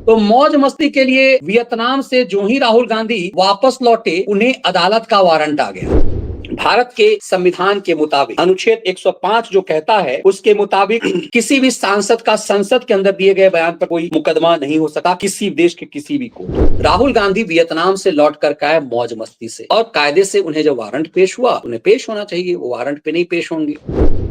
तो मौज मस्ती के लिए वियतनाम से जो ही राहुल गांधी वापस लौटे, उन्हें अदालत का वारंट आ गया। भारत के संविधान के मुताबिक अनुच्छेद 105 जो कहता है, उसके मुताबिक किसी भी सांसद का संसद के अंदर दिए गए बयान पर कोई मुकदमा नहीं हो सकता किसी देश के किसी भी कोर्ट। राहुल गांधी वियतनाम से लौट कर आए मौज मस्ती से, और कायदे से उन्हें जब वारंट पेश हुआ, उन्हें पेश होना चाहिए, वो वारंट पे नहीं पेश होंगे।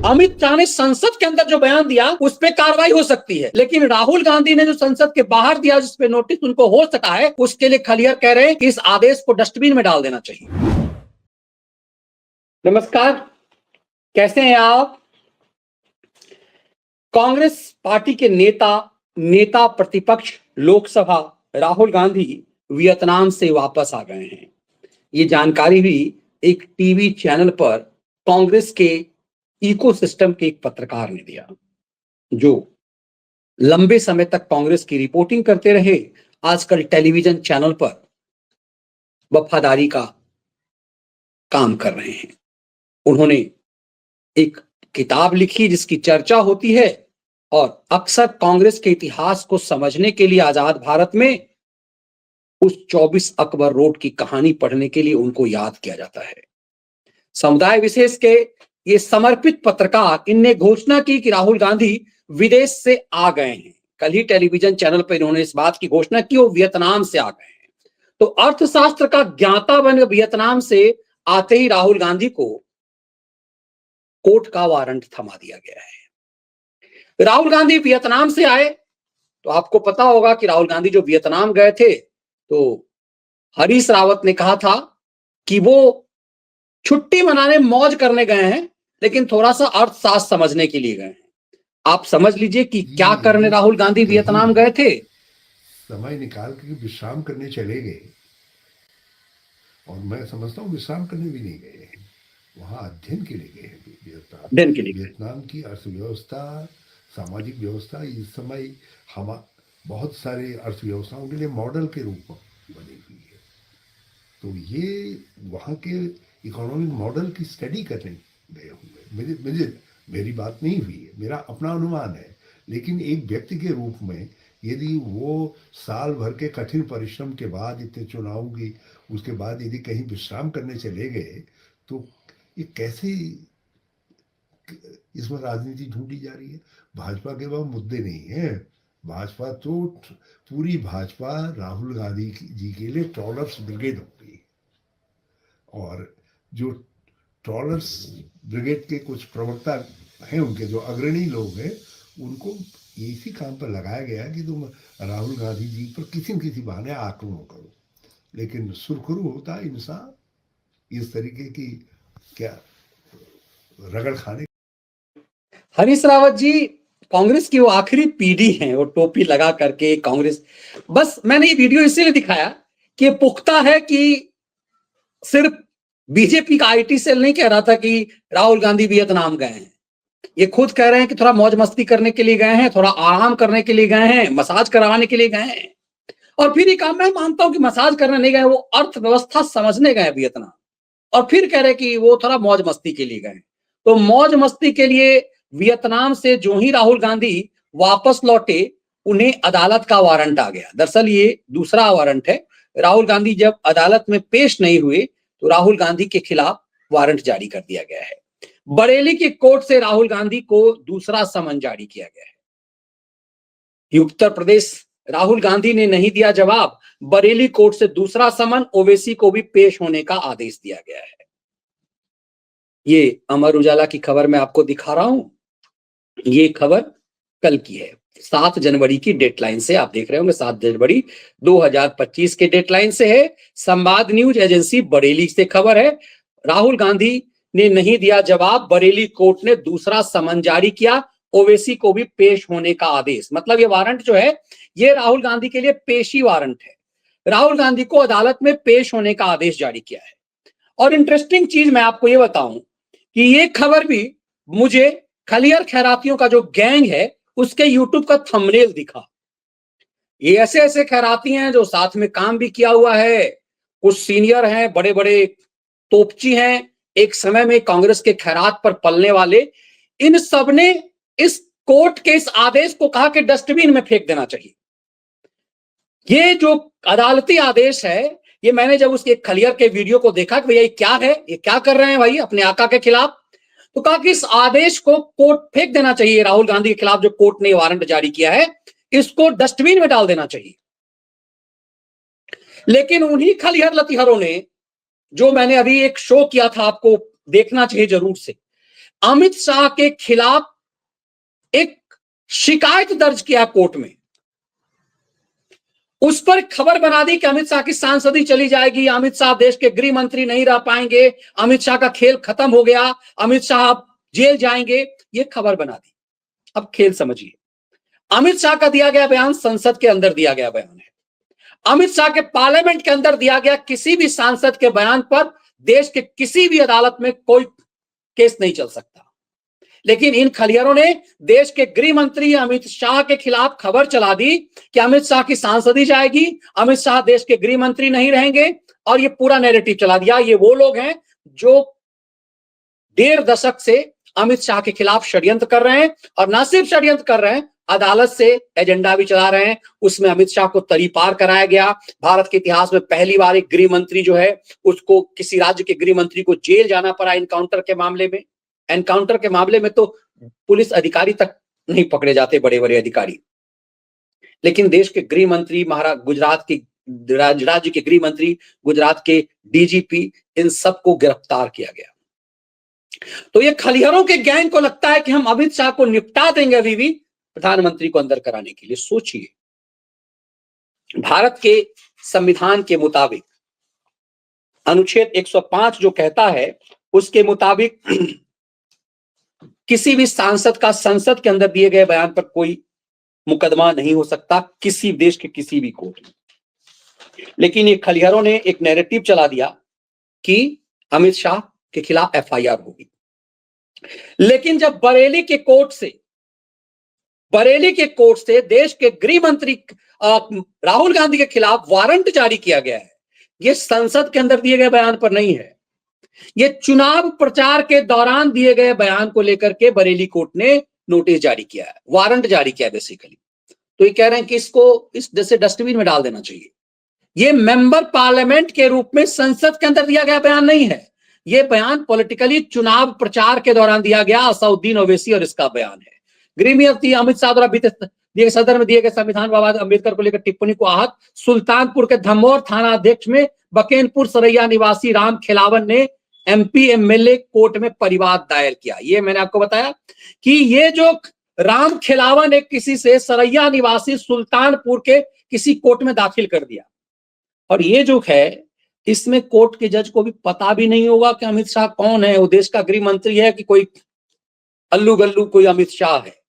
अमित शाह ने संसद के अंदर जो बयान दिया उस पर कार्रवाई हो सकती है, लेकिन राहुल गांधी ने जो संसद के बाहर दिया जिस पे नोटिस उनको हो सका है, उसके लिए खलियर कह रहे हैं कि इस आदेश को डस्टबिन में डाल देना चाहिए। नमस्कार, कैसे हैं आप? कांग्रेस पार्टी के नेता प्रतिपक्ष लोकसभा राहुल गांधी वियतनाम से वापस आ गए हैं। ये जानकारी भी एक टीवी चैनल पर कांग्रेस के इकोसिस्टम के एक पत्रकार ने दिया, जो लंबे समय तक कांग्रेस की रिपोर्टिंग करते रहे, आजकल टेलीविजन चैनल पर वफादारी का काम कर रहे हैं। उन्होंने एक किताब लिखी जिसकी चर्चा होती है, और अक्सर कांग्रेस के इतिहास को समझने के लिए आजाद भारत में उस 24 अकबर रोड की कहानी पढ़ने के लिए उनको याद किया जाता है। समुदाय विशेष के ये समर्पित पत्रकार, इनने घोषणा की कि राहुल गांधी विदेश से आ गए हैं। कल ही टेलीविजन चैनल पर इन्होंने इस बात की घोषणा की, वो वियतनाम से आ गए हैं। तो अर्थशास्त्र का ज्ञाता बन वियतनाम से आते ही राहुल गांधी को कोर्ट का वारंट थमा दिया गया है। राहुल गांधी वियतनाम से आए तो आपको पता होगा कि राहुल गांधी जो वियतनाम गए थे, तो हरीश रावत ने कहा था कि वो छुट्टी मनाने, मौज करने गए हैं, लेकिन थोड़ा सा अर्थशास्त्र समझने के लिए गए हैं। आप समझ लीजिए कि क्या करने राहुल गांधी वियतनाम गए थे। समय निकाल के विश्राम करने चले गए, और मैं समझता हूँ विश्राम करने भी नहीं गए हैं, वहाँ अध्ययन के लिए गए हैं। वियतनाम की अर्थव्यवस्था, सामाजिक व्यवस्था इस समय हम बहुत सारे अर्थव्यवस्थाओं के लिए मॉडल के रूप में बनी हुई है। तो ये वहाँ के इकोनॉमिक मॉडल की स्टडी करने गए होंगे। मेरी बात नहीं हुई है, मेरा अपना अनुमान है, लेकिन एक व्यक्ति के रूप में यदि वो साल भर के कठिन परिश्रम के बाद, इतने चुनाव की उसके बाद यदि कहीं विश्राम करने चले गए, तो ये कैसे इसमें राजनीति ढूंढी जा रही है? भाजपा के वह मुद्दे नहीं है। भाजपा तो पूरी भाजपा राहुल गांधी जी के लिए ट्रॉलर्स ब्रिगेड हो गई, और जो ट्रॉलर्स ब्रिगेड के कुछ प्रवक्ता हैं, उनके जो अग्रणी लोग हैं, उनको इसी काम पर लगाया गया कि तुम राहुल गांधी जी पर किसी न किसी बहाने आक्रमण करो, लेकिन सुरखरू होता इंसान इस तरीके की क्या रगड़ खाने। हरीश रावत जी कांग्रेस की वो आखिरी पीढ़ी है, वो टोपी लगा करके कांग्रेस। बस मैंने ये वीडियो इसीलिए दिखाया कि पुख्ता है कि सिर्फ बीजेपी का आईटी सेल नहीं कह रहा था कि राहुल गांधी वियतनाम गए हैं। ये खुद कह रहे हैं कि थोड़ा मौज मस्ती करने के लिए गए हैं, थोड़ा आराम करने के लिए गए हैं, मसाज करवाने के लिए गए हैं। और फिर ये काम मैं मानता हूं कि मसाज करने नहीं गए, वो अर्थव्यवस्था समझने गए वियतनाम, और फिर कह रहे कि वो थोड़ा मौज मस्ती के लिए गए। तो मौज मस्ती के लिए वियतनाम से जो ही राहुल गांधी वापस लौटे, उन्हें अदालत का वारंट आ गया। दरअसल ये दूसरा वारंट है। राहुल गांधी जब अदालत में पेश नहीं हुए, तो राहुल गांधी के खिलाफ वारंट जारी कर दिया गया है। बरेली की कोर्ट से राहुल गांधी को दूसरा समन जारी किया गया है। उत्तर प्रदेश, राहुल गांधी ने नहीं दिया जवाब, बरेली कोर्ट से दूसरा समन, ओवैसी को भी पेश होने का आदेश दिया गया है। ये अमर उजाला की खबर मैं आपको दिखा रहा हूं। ये खबर कल की है, 7 जनवरी की डेडलाइन से। आप देख रहे होंगे 7 जनवरी 2025 के डेडलाइन से है। संवाद न्यूज एजेंसी बरेली से खबर है, राहुल गांधी ने नहीं दिया जवाब, बरेली कोर्ट ने दूसरा समन जारी किया, ओवैसी को भी पेश होने का आदेश। मतलब ये वारंट जो है, ये राहुल गांधी के लिए पेशी वारंट है। राहुल गांधी को अदालत में पेश होने का आदेश जारी किया है। और इंटरेस्टिंग चीज मैं आपको ये बताऊं कि ये खबर भी मुझे खलियर खैरातियों का जो गैंग है उसके यूट्यूब का थंबनेल दिखा। ये ऐसे ऐसे खैराती हैं जो साथ में काम भी किया हुआ है, कुछ सीनियर हैं, बड़े बड़े तोपची हैं, एक समय में कांग्रेस के खैरात पर पलने वाले। इन सब ने इस कोर्ट के इस आदेश को कहा कि डस्टबिन में फेंक देना चाहिए। ये जो अदालती आदेश है, ये मैंने जब उसके खलियर के वीडियो को देखा कि भैया ये क्या है, ये क्या कर रहे हैं भाई अपने आका के खिलाफ, तो कहा कि इस आदेश को कोर्ट फेंक देना चाहिए। राहुल गांधी के खिलाफ जो कोर्ट ने वारंट जारी किया है, इसको डस्टबिन में डाल देना चाहिए। लेकिन उन्हीं खलिहर लतिहरों ने, जो मैंने अभी एक शो किया था, आपको देखना चाहिए जरूर से, अमित शाह के खिलाफ एक शिकायत दर्ज किया कोर्ट में, उस पर खबर बना दी कि अमित शाह की सांसदी चली जाएगी, अमित शाह देश के गृह मंत्री नहीं रह पाएंगे, अमित शाह का खेल खत्म हो गया, अमित शाह जेल जाएंगे, ये खबर बना दी। अब खेल समझिए, अमित शाह का दिया गया बयान संसद के अंदर दिया गया बयान है। अमित शाह के पार्लियामेंट के अंदर दिया गया किसी भी सांसद के बयान पर देश के किसी भी अदालत में कोई केस नहीं चल सकता। लेकिन इन खलिहरों ने देश के गृह मंत्री अमित शाह के खिलाफ खबर चला दी कि अमित शाह की सांसदी जाएगी, अमित शाह देश के गृह मंत्री नहीं रहेंगे, और ये पूरा नैरेटिव चला दिया। ये वो लोग हैं जो 1.5 दशक से अमित शाह के खिलाफ षड्यंत्र कर रहे हैं, और ना सिर्फ षड्यंत्र कर रहे हैं, अदालत से एजेंडा भी चला रहे हैं। उसमें अमित शाह को तरी पार कराया गया। भारत के इतिहास में पहली बार एक गृह मंत्री जो है, उसको किसी राज्य के गृह मंत्री को जेल जाना पड़ा एनकाउंटर के मामले में। एनकाउंटर के मामले में तो पुलिस अधिकारी तक नहीं पकड़े जाते, बड़े बड़े अधिकारी, लेकिन देश के गृह मंत्री, गुजरात के राज्य के गृह मंत्री, गुजरात के डीजीपी, इन सबको गिरफ्तार किया गया। तो ये खलिहरों के गैंग को लगता है कि हम अमित शाह को निपटा देंगे अभी भी प्रधानमंत्री को अंदर कराने के लिए। सोचिए, भारत के संविधान के मुताबिक अनुच्छेद 105 जो कहता है, उसके मुताबिक किसी भी सांसद का संसद के अंदर दिए गए बयान पर कोई मुकदमा नहीं हो सकता किसी देश के किसी भी कोर्ट में। लेकिन ये खलिहरों ने एक नैरेटिव चला दिया कि अमित शाह के खिलाफ एफआईआर होगी। लेकिन जब बरेली के कोर्ट से देश के गृह मंत्री राहुल गांधी के खिलाफ वारंट जारी किया गया है, यह संसद के अंदर दिए गए बयान पर नहीं है, ये चुनाव प्रचार के दौरान दिए गए बयान को लेकर के बरेली कोर्ट ने नोटिस जारी किया है, वारंट जारी किया है बेसिकली। तो ये कह रहे हैं कि इसको इस जैसे डस्टबिन में डाल देना चाहिए। ये मेंबर पार्लियामेंट के रूप में संसद के अंदर दिया गया बयान नहीं है, ये बयान पॉलिटिकली चुनाव प्रचार के दौरान दिया गया असउद्दीन ओवैसी और इसका बयान है। गृह अमित शाह द्वारा बीते सदन में दिए गए संविधान बाबा अम्बेडकर को लेकर टिप्पणी को आहत सुल्तानपुर के धमौर थाना अध्यक्ष में बकेनपुर सरैया निवासी राम खिलावन ने एमपी एमएलए कोर्ट में परिवाद दायर किया। ये मैंने आपको बताया कि ये जो राम खिलावन ने किसी से सरैया निवासी सुल्तानपुर के किसी कोर्ट में दाखिल कर दिया, और ये जो है, इसमें कोर्ट के जज को भी पता भी नहीं होगा कि अमित शाह कौन है, वो देश का गृह मंत्री है कि कोई अल्लू गल्लू कोई अमित शाह है।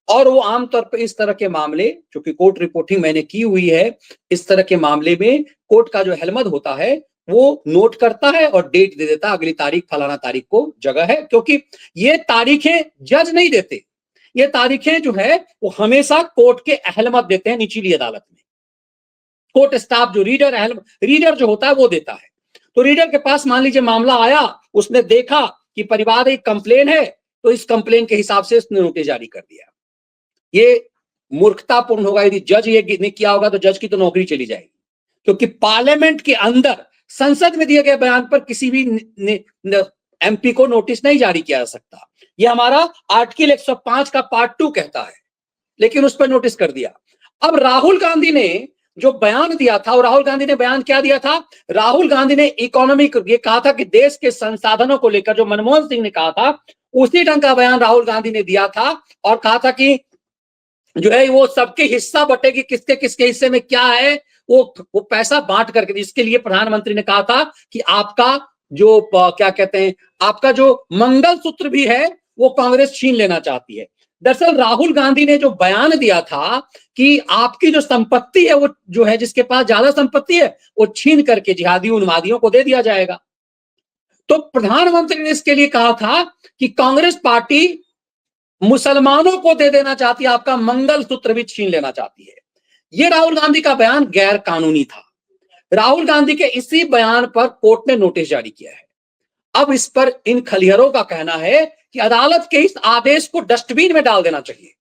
और वो आमतौर पर इस तरह के मामले, जो कि कोर्ट रिपोर्टिंग मैंने की हुई है, इस तरह के मामले में कोर्ट का जो हेलमद होता है वो नोट करता है और डेट दे देता है, अगली तारीख फलाना तारीख को जगह है, क्योंकि ये तारीखें जज नहीं देते, ये तारीखें जो है वो हमेशा कोर्ट के अहलमत देते हैं निचली अदालत में। कोर्ट स्टाफ जो रीडर जो होता है वो देता है। तो रीडर के पास मान लीजिए मामला आया, उसने देखा कि परिवार एक कंप्लेन है, तो इस कंप्लेन के हिसाब से उसने नोटिस जारी कर दिया। ये मूर्खतापूर्ण होगा, यदि जज ये नहीं किया होगा तो जज की तो नौकरी चली जाएगी, क्योंकि पार्लियामेंट के अंदर संसद में दिए गए बयान पर किसी भी एमपी को नोटिस नहीं जारी किया जा सकता। ये हमारा आर्टिकल 105 का पार्ट 2 कहता है, लेकिन उस पर नोटिस कर दिया। अब राहुल गांधी ने जो बयान दिया था, और राहुल गांधी ने बयान क्या दिया था, राहुल गांधी ने इकोनॉमिक, ये कहा था कि देश के संसाधनों को लेकर जो मनमोहन सिंह ने कहा था, उसी ढंग का बयान राहुल गांधी ने दिया था, और कहा था कि जो है वो सबके हिस्सा बटेगी, किसके किसके हिस्से में क्या है, वो पैसा बांट करके। इसके लिए प्रधानमंत्री ने कहा था कि आपका जो क्या कहते हैं, आपका जो मंगलसूत्र भी है वो कांग्रेस छीन लेना चाहती है। दरअसल राहुल गांधी ने जो बयान दिया था कि आपकी जो संपत्ति है, वो जो है जिसके पास ज्यादा संपत्ति है वो छीन करके जिहादी उन्मादियों को दे दिया जाएगा। तो प्रधानमंत्री ने इसके लिए कहा था कि कांग्रेस पार्टी मुसलमानों को दे देना चाहती है, आपका मंगलसूत्र भी छीन लेना चाहती है। यह राहुल गांधी का बयान गैर कानूनी था। राहुल गांधी के इसी बयान पर कोर्ट ने नोटिस जारी किया है। अब इस पर इन खलिहरों का कहना है कि अदालत के इस आदेश को डस्टबिन में डाल देना चाहिए।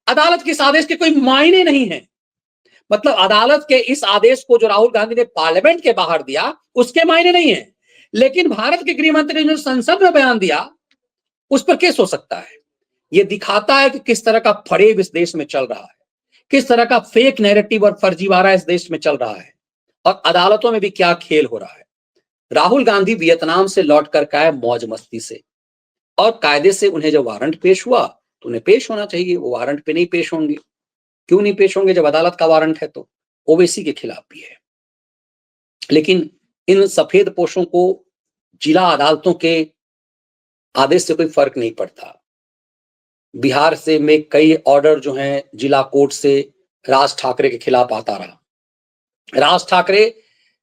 अदालत के इस आदेश के कोई मायने नहीं है। मतलब अदालत के इस आदेश को जो राहुल गांधी ने पार्लियामेंट के बाहर दिया उसके मायने नहीं है, लेकिन भारत के गृह मंत्री ने जो संसद में बयान दिया उस पर केस हो सकता है। यह दिखाता है कि किस तरह का फरेब इस देश में चल रहा है, किस तरह का फेक नैरेटिव और फर्जीवाड़ा इस देश में चल रहा है, और अदालतों में भी क्या खेल हो रहा है। राहुल गांधी वियतनाम से लौट कर आए मौज मस्ती से, और कायदे से उन्हें जब वारंट पेश हुआ तो उन्हें पेश होना चाहिए, वो वारंट पे नहीं पेश होंगे। क्यों नहीं पेश होंगे? जब अदालत का वारंट है तो ओवैसी के खिलाफ भी है। लेकिन इन सफेद पोशों को जिला अदालतों के आदेश से कोई फर्क नहीं पड़ता। बिहार से में कई ऑर्डर जो हैं जिला कोर्ट से राज ठाकरे के खिलाफ आता रहा। राज ठाकरे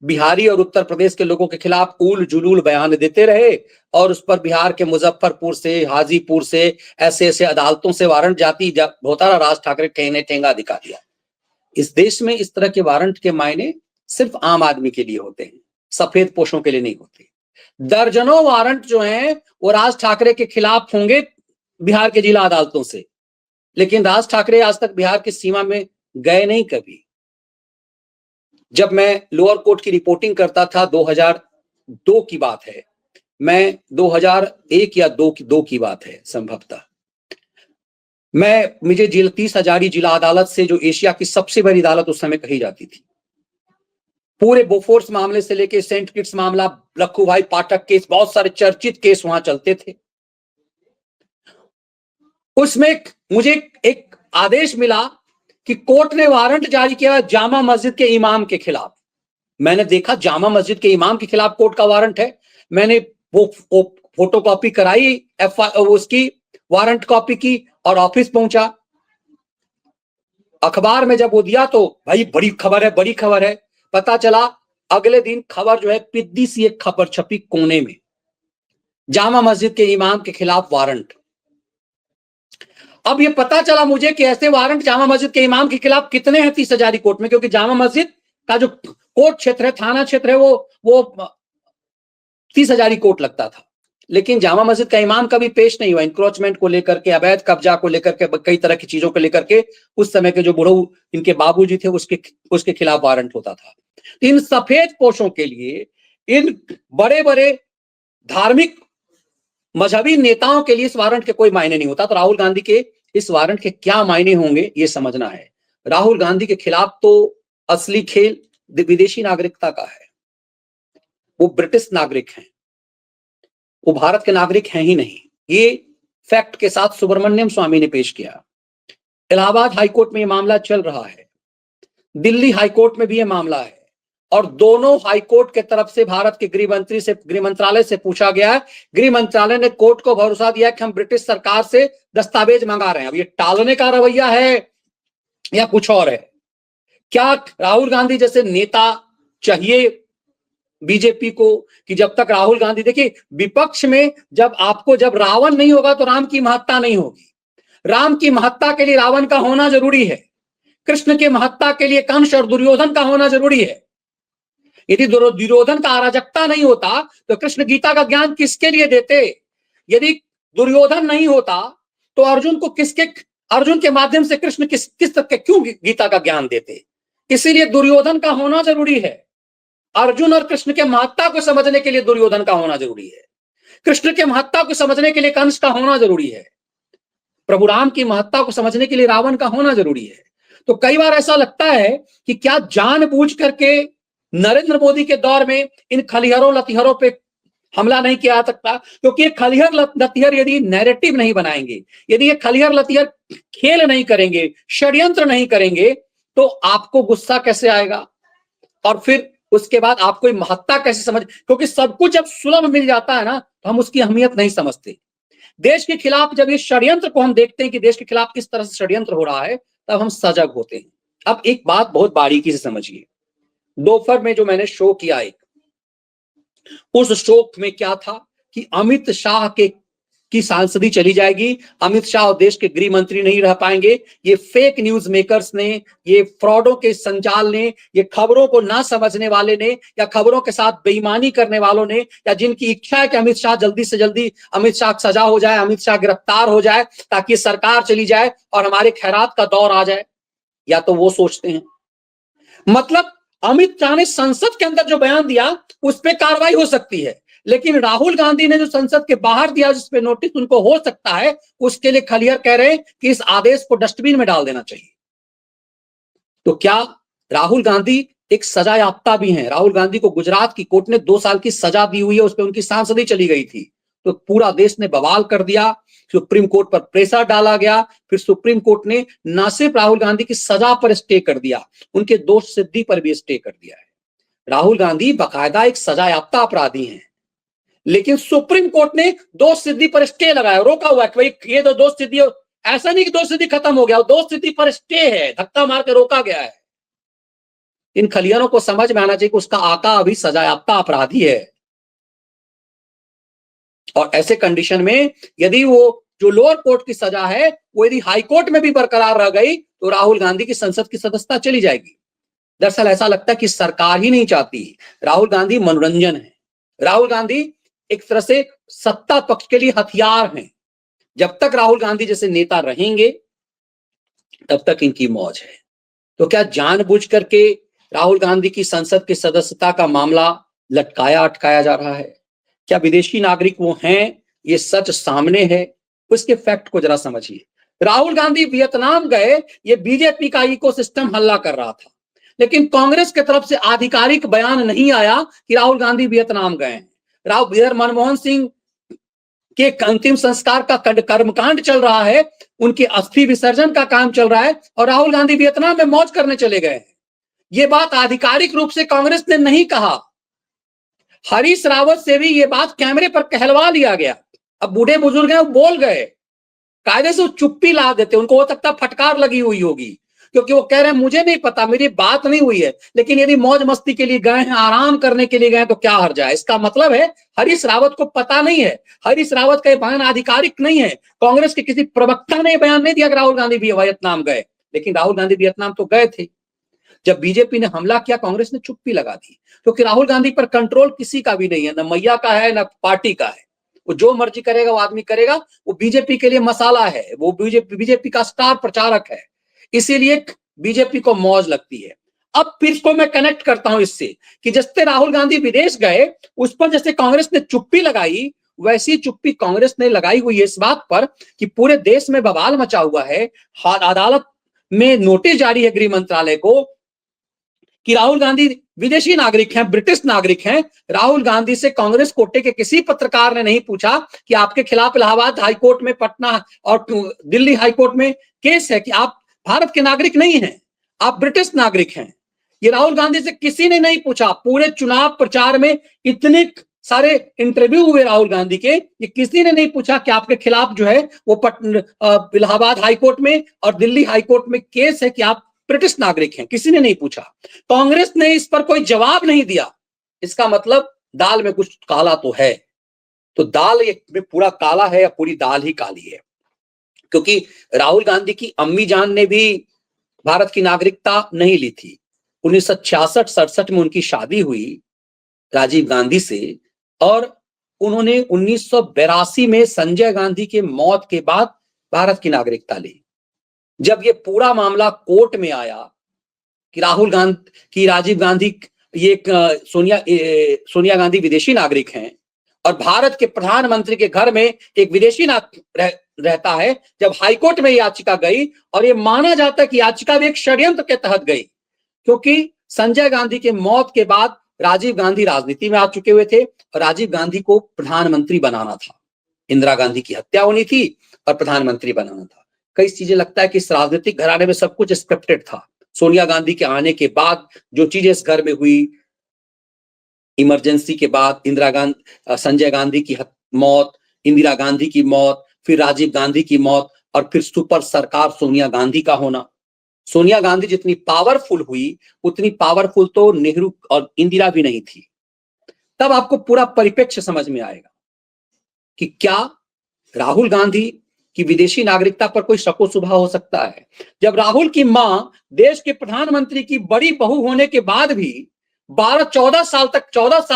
बिहारी और उत्तर प्रदेश के लोगों के खिलाफ उल जुलूल बयान देते रहे, और उस पर बिहार के मुजफ्फरपुर से, हाजीपुर से, ऐसे ऐसे अदालतों से वारंट जाती होता रहा। राज ठाकरे ठेंगे ठेंगा दिखा दिया। इस देश में इस तरह के वारंट के मायने सिर्फ आम आदमी के लिए होते हैं, सफेद पोशों के लिए नहीं होते। दर्जनों वारंट जो हैं वो राज ठाकरे के खिलाफ होंगे बिहार के जिला अदालतों से, लेकिन राज ठाकरे आज तक बिहार की सीमा में गए नहीं कभी। जब मैं लोअर कोर्ट की रिपोर्टिंग करता था, 2002 की बात है, मैं 2001 या 2 की बात है संभवतः, मुझे 30 हजारी जिला अदालत से, जो एशिया की सबसे बड़ी अदालत उस समय कही जाती थी, पूरे बोफोर्स मामले से लेके सेंट किट्स मामला, लखू भाई पाठक केस, बहुत सारे चर्चित केस वहां चलते थे। उसमें मुझे एक आदेश मिला कि कोर्ट ने वारंट जारी किया जामा मस्जिद के इमाम के खिलाफ। मैंने देखा जामा मस्जिद के इमाम के खिलाफ कोर्ट का वारंट है। मैंने वो फोटो कॉपी कराई, उसकी वारंट कॉपी की, और ऑफिस पहुंचा। अखबार में जब वो दिया तो भाई बड़ी खबर है, बड़ी खबर है। पता चला अगले दिन खबर जो है पिद्दी सी एक खबर छपी कोने में, जामा मस्जिद के इमाम के खिलाफ वारंट। अब ये पता चला मुझे कि ऐसे वारंट जामा मस्जिद के इमाम के खिलाफ कितने हैं 30 हजारी कोर्ट में, क्योंकि जामा मस्जिद का जो कोर्ट क्षेत्र है, थाना क्षेत्र है, वो 30 हजारी कोर्ट लगता था। लेकिन जामा मस्जिद का इमाम कभी पेश नहीं हुआ, इंक्रोचमेंट को लेकर के, अवैध कब्जा को लेकर के, कई तरह की चीजों को लेकर के। उस समय के जो बुढ़ऊ इनके बाबूजी थे उसके खिलाफ वारंट होता था। इन सफेद पोशों के लिए, इन बड़े बड़े धार्मिक मजहबी नेताओं के लिए इस वारंट के कोई मायने नहीं होता। तो राहुल गांधी के इस वारंट के क्या मायने होंगे ये समझना है। राहुल गांधी के खिलाफ तो असली खेल विदेशी नागरिकता का है। वो ब्रिटिश नागरिक हैं, वो भारत के नागरिक हैं ही नहीं। ये फैक्ट के साथ सुब्रमण्यम स्वामी ने पेश किया। इलाहाबाद हाईकोर्ट में ये मामला चल रहा है, दिल्ली हाईकोर्ट में भी ये मामला है, और दोनों हाईकोर्ट के तरफ से भारत के गृह मंत्रालय से पूछा गया है। गृह मंत्रालय ने कोर्ट को भरोसा दिया कि हम ब्रिटिश सरकार से दस्तावेज मंगा रहे हैं। अब ये टालने का रवैया है या कुछ और है? क्या राहुल गांधी जैसे नेता चाहिए बीजेपी को कि जब तक राहुल गांधी, देखिए विपक्ष में जब रावण नहीं होगा तो राम की महत्ता नहीं होगी। राम की महत्ता के लिए रावण का होना जरूरी है, कृष्ण की महत्ता के लिए कंस और दुर्योधन का होना जरूरी है। यदि दुर्योधन का अराजकता नहीं होता तो कृष्ण गीता का ज्ञान किसके लिए देते? यदि दुर्योधन नहीं होता तो अर्जुन के माध्यम से कृष्ण किस तरह के क्यों गीता का ज्ञान देते? इसीलिए दुर्योधन का होना जरूरी है। अर्जुन और कृष्ण के महत्ता को समझने के लिए दुर्योधन का होना जरूरी है, कृष्ण के महत्ता को समझने के लिए कंस का होना जरूरी है, प्रभु राम की महत्ता को समझने के लिए रावण का होना जरूरी है। तो कई बार ऐसा लगता है कि क्या जानबूझ करके नरेंद्र मोदी के दौर में इन खलिहरों लतिहरों पे हमला नहीं किया जा सकता? क्योंकि ये खलिहर लतिहर यदि नैरेटिव नहीं बनाएंगे, यदि ये खलिहर लतिहर खेल नहीं करेंगे, षड्यंत्र नहीं करेंगे, तो आपको गुस्सा कैसे आएगा? और फिर उसके बाद आपको महत्ता कैसे समझ, क्योंकि सब कुछ जब सुलभ मिल जाता है ना तो हम उसकी अहमियत नहीं समझते। देश के खिलाफ जब ये षड्यंत्र को हम देखते हैं कि देश के खिलाफ किस तरह से षड्यंत्र हो रहा है, तब हम सजग होते हैं। अब एक बात बहुत बारीकी से समझिए। दोपहर में जो मैंने शो किया, उस शो में क्या था कि अमित शाह की सांसदी चली जाएगी, अमित शाह और देश के गृह मंत्री नहीं रह पाएंगे। ये फेक न्यूज मेकर्स ने, ये फ्रॉडों के संजाल ने, ये खबरों को ना समझने वाले ने, या खबरों के साथ बेईमानी करने वालों ने, या जिनकी इच्छा है कि अमित शाह जल्दी से जल्दी अमित शाह सजा हो जाए, अमित शाह गिरफ्तार हो जाए ताकि सरकार चली जाए और हमारे खैरात का दौर आ जाए, या तो वो सोचते हैं मतलब अमित शाह ने संसद के अंदर जो बयान दिया उस पर कार्रवाई हो सकती है, लेकिन राहुल गांधी ने जो संसद के बाहर दिया जिस पे नोटिस उनको हो सकता है, उसके लिए खलियर कह रहे हैं कि इस आदेश को डस्टबिन में डाल देना चाहिए। तो क्या राहुल गांधी एक सजा याफ्ता भी हैं? राहुल गांधी को गुजरात की कोर्ट ने 2 साल की सजा दी हुई है, उस पर उनकी सांसदी चली गई थी। तो पूरा देश ने बवाल कर दिया, सुप्रीम कोर्ट पर प्रेशर डाला गया, फिर सुप्रीम कोर्ट ने न सिर्फ राहुल गांधी की सजा पर स्टे कर दिया, उनके दोष सिद्धि पर भी स्टे कर दिया है। राहुल गांधी बाकायदा एक सजा याफ्ता अपराधी हैं, लेकिन सुप्रीम कोर्ट ने दोष सिद्धि पर स्टे लगाया, रोका हुआ है कि भाई ये तो दोष सिद्धि, ऐसा नहीं कि दोष सिद्धि खत्म हो गया, दोष सिद्धि पर स्टे है, धक्का मार के रोका गया है। इन खलियारों को समझ में आना चाहिए कि उसका आका अभी सजायाफ्ता अपराधी है, और ऐसे कंडीशन में यदि वो जो लोअर कोर्ट की सजा है वो यदि हाई कोर्ट में भी बरकरार रह गई तो राहुल गांधी की संसद की सदस्यता चली जाएगी। दरअसल ऐसा लगता है कि सरकार ही नहीं चाहती, राहुल गांधी मनोरंजन है, राहुल गांधी एक तरह से सत्ता पक्ष के लिए हथियार हैं। जब तक राहुल गांधी जैसे नेता रहेंगे तब तक इनकी मौज है। तो क्या जानबूझ करके राहुल गांधी की संसद की सदस्यता का मामला लटकाया अटकाया जा रहा है? क्या विदेशी नागरिक वो हैं? ये सच सामने है, उसके फैक्ट को जरा समझिए। राहुल गांधी वियतनाम गए, ये बीजेपी का इकोसिस्टम हल्ला कर रहा था, लेकिन कांग्रेस की तरफ से आधिकारिक बयान नहीं आया कि राहुल गांधी वियतनाम गए। इधर मनमोहन सिंह के अंतिम संस्कार का कर्मकांड चल रहा है, उनके अस्थि विसर्जन का काम चल रहा है, और राहुल गांधी वियतनाम में मौज करने चले गए। ये बात आधिकारिक रूप से कांग्रेस ने नहीं कहा। हरीश रावत से भी ये बात कैमरे पर कहलवा लिया गया। अब बूढ़े बुजुर्ग हैं, वो बोल गए, कायदे से वो चुप्पी ला देते, उनको हो सकता फटकार लगी हुई होगी, क्योंकि वो कह रहे हैं मुझे नहीं पता, मेरी बात नहीं हुई है, लेकिन यदि मौज मस्ती के लिए गए हैं, आराम करने के लिए गए तो क्या हर्ज है। इसका मतलब है हरीश रावत को पता नहीं है, हरीश रावत का बयान आधिकारिक नहीं है, कांग्रेस के किसी प्रवक्ता ने बयान नहीं दिया कि राहुल गांधी भी वियतनाम गए, लेकिन राहुल गांधी वियतनाम तो गए थे। जब बीजेपी ने हमला किया कांग्रेस ने चुप्पी लगा दी, क्योंकि राहुल गांधी पर कंट्रोल किसी का भी नहीं है, न मैया का है न पार्टी का है, वो जो मर्जी करेगा वो आदमी करेगा, वो बीजेपी के लिए मसाला है, वो बीजेपी का स्टार प्रचारक है, इसीलिए बीजेपी को मौज लगती है। अब फिर इसको मैं कनेक्ट करता हूं इससे कि जैसे राहुल गांधी विदेश गए उस पर जैसे कांग्रेस ने चुप्पी लगाई, वैसी चुप्पी कांग्रेस ने लगाई हुई है इस बात पर कि पूरे देश में बवाल मचा हुआ है, अदालत में नोटिस जारी है गृह मंत्रालय को कि राहुल गांधी विदेशी नागरिक हैं, ब्रिटिश नागरिक हैं। राहुल गांधी से कांग्रेस कोटे के किसी पत्रकार ने नहीं पूछा कि आपके खिलाफ इलाहाबाद हाईकोर्ट में, पटना और दिल्ली हाईकोर्ट में केस है कि आप भारत के नागरिक नहीं हैं, आप ब्रिटिश नागरिक हैं। ये राहुल गांधी से किसी ने नहीं पूछा। पूरे चुनाव प्रचार में इतने सारे इंटरव्यू हुए राहुल गांधी के, ये किसी ने नहीं पूछा कि आपके खिलाफ जो है वो इलाहाबाद हाईकोर्ट में और दिल्ली हाईकोर्ट में केस है कि आप ब्रिटिश नागरिक हैं, किसी ने नहीं पूछा। कांग्रेस ने इस पर कोई जवाब नहीं दिया। इसका मतलब दाल में कुछ काला तो है। तो दाल में पूरा काला है या पूरी दाल ही काली है? क्योंकि राहुल गांधी की अम्मी जान ने भी भारत की नागरिकता नहीं ली थी। 1966-67 में उनकी शादी हुई राजीव गांधी से, और उन्होंने 1982 में संजय गांधी के मौत के बाद भारत की नागरिकता ली। जब ये पूरा मामला कोर्ट में आया कि राहुल गांधी की राजीव गांधी ये सोनिया गांधी विदेशी नागरिक हैं और भारत के प्रधानमंत्री के घर में एक विदेशी नागरिक रहता है, जब हाईकोर्ट में याचिका गई और ये माना जाता है कि याचिका भी एक षड्यंत्र के तहत गई, क्योंकि संजय गांधी के मौत के बाद राजीव गांधी राजनीति में आ चुके हुए थे और राजीव गांधी को प्रधानमंत्री बनाना था। इंदिरा गांधी की हत्या होनी थी और प्रधानमंत्री बनाना था। कई चीजें लगता है कि इस राजनीतिक घराने में सब कुछ स्क्रिप्टेड था। सोनिया गांधी के आने के बाद जो चीजें इस घर में हुई, इमरजेंसी के बाद संजय गांधी की मौत, इंदिरा गांधी की मौत, फिर राजीव गांधी की मौत, और फिर सुपर सरकार सोनिया गांधी का होना। सोनिया गांधी जितनी पावरफुल हुई उतनी पावरफुल तो नेहरू और इंदिरा भी नहीं थी। तब आपको पूरा परिप्रेक्ष्य समझ में आएगा कि क्या राहुल गांधी कि विदेशी नागरिकता पर कोई शको शुबा हो सकता है। जब राहुल की मां देश के प्रधानमंत्री की बड़ी बहू होने के बाद भी 14 साल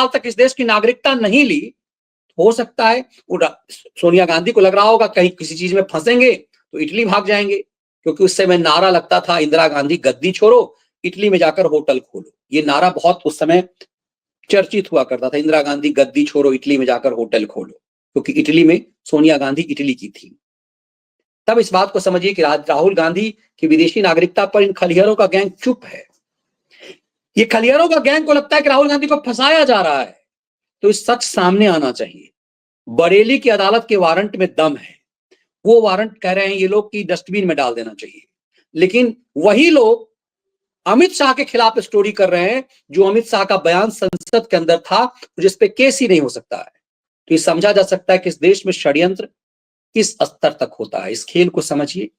तक इस देश की नागरिकता नहीं ली, हो सकता है सोनिया गांधी को लग रहा होगा कहीं किसी चीज में फंसेंगे तो इटली भाग जाएंगे, क्योंकि उस समय नारा लगता था इंदिरा गांधी गद्दी छोड़ो, इटली में जाकर होटल खोलो। ये नारा बहुत उस समय चर्चित हुआ करता था, इंदिरा गांधी गद्दी छोड़ो, इटली में जाकर होटल खोलो, क्योंकि इटली में सोनिया गांधी इटली की थी। तब इस बात को समझिए कि राहुल गांधी की विदेशी नागरिकता पर इन खलिहरों का गैंग चुप है। ये खलिहरों का गैंग को लगता है कि राहुल गांधी को फंसाया जा रहा है, तो इस सच सामने आना चाहिए। बरेली की अदालत के वारंट में दम है। वो वारंट कह रहे हैं ये लोग कि डस्टबिन में डाल देना चाहिए, लेकिन वही लोग अमित शाह के खिलाफ स्टोरी कर रहे हैं, जो अमित शाह का बयान संसद के अंदर था, जिस पे केस ही नहीं हो सकता है। तो ये समझा जा सकता है कि इस देश में षड्यंत्र किस स्तर तक होता है। इस खेल को समझिए।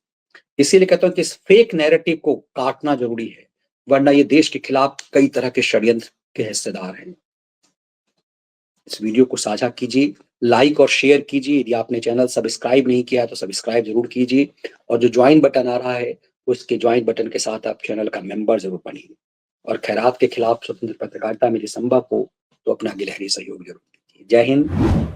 इसीलिए कहता हूं कि इस फेक नैरेटिव को काटना जरूरी है, वरना ये देश के खिलाफ कई तरह के षड्यंत्र के हिस्सेदार हैं। इस वीडियो को साझा कीजिए, लाइक और शेयर कीजिए। यदि आपने चैनल सब्सक्राइब नहीं किया तो सब्सक्राइब जरूर कीजिए, और जो ज्वाइन बटन आ रहा है उसके ज्वाइन बटन के साथ आप चैनल का मेंबर जरूर बनिए। और खैरात के खिलाफ स्वतंत्र पत्रकारिता में यदि संभव हो तो अपना गिलहरी सहयोग जरूर कीजिए। जय हिंद।